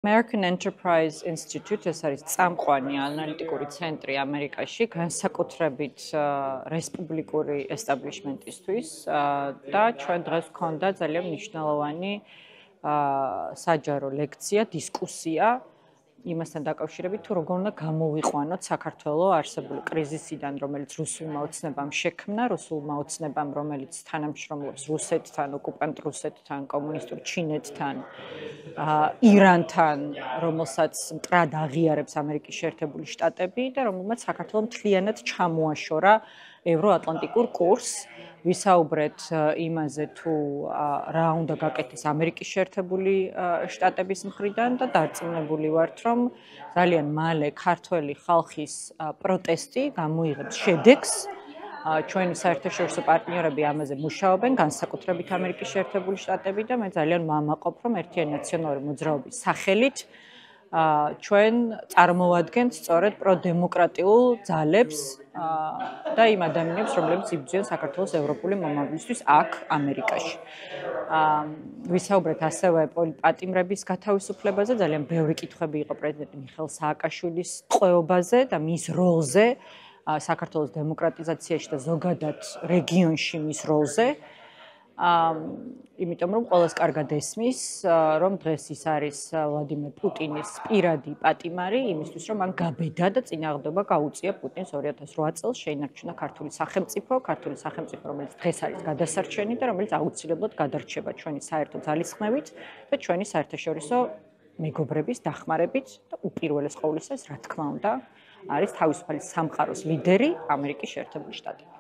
American Enterprise Institute ეს არის წამყვანი ანალიტიკური ცენტრი ამერიკაში, განსაკუთრებით რესპუბლიკური ესტაბლიშმენტისთვის და ჩვენ დღეს გვქონდა ძალიან მნიშვნელოვანი საჯარო ლექცია, დისკუსია იმასთან დაკავშირებით, თუ როგორ უნდა გამოვიყვანოთ საქართველოს არსებული კრიზისიდან, რომელიც რუსულმა ოცნებამ შექმნა, რუსულმა ოცნებამ, რომელიც თანამშრომლობს რუსეთთან, ოკუპანტ რუსეთთან, კომუნისტურ ჩინეთთან, ირანთან, რომელსაც მტრად აღიარებს ამერიკის შეერთებული შტატები და რომელმაც საქართველოს მთლიანად ჩამოაშორა ევროატლანტიკურ კურსს. ვისაუბრეთ იმაზე, თუ რა უნდა გაკეთდეს ამერიკის შეერთებული შტატების მხრიდან და დარწმუნებული ვართ, რომ ძალიან მალე ქართველი ხალხის პროტესტი გამოიღებს შედეგს. ჩვენი საერთაშორისო პარტნიორები ამაზე მუშაობენ, განსაკუთრებით ამერიკის შეერთებული შტატები და მე ძალიან მამაყობ, რომ ერთიანი ნაციონალური მოძრაობის სახელით ჩვენ წარმოვადგენთ სწორედ პროდემოკრატიულ ძალებს და იმ ადამიანებს, რომლებიც იბრძვიან საქართველოს ევროპული მომავლისთვის აქ, ამერიკაში. ვისაუბრეთ ასევე პატიმრების გათავისუფლებაზე, ძალიან ბევრი კითხვები იყო პრეზიდენტ მიხეილ სააკაშვილის ტყვეობაზე და მის როლზე საქართველოს დემოკრატიზაციაში და ზოგადად რეგიონში მის როლზე. იმიტომ რომ ყველას კარგად ესმის, რომ დღეს ის არის ვლადიმერ პუტინის პირადი პატიმარი იმისთვის, რომ მან გაბედა და წინააღმდეგობა გაუწია პუტინს 2008 წელს შეინარჩუნა ქართული სახელმწიფო, რომელიც დღეს არის გადასარჩენი და რომელიც აუცილებლად გადარჩება ჩვენი საერთო ძალისხმევით და ჩვენი საერთაშორისო მეგობრების დახმარებით და უპირველეს ყოვლისა, რა თქმა უნდა, არის თავისუფალი სამყაროს ლიდერი ამერიკის შეერთებული შტატები.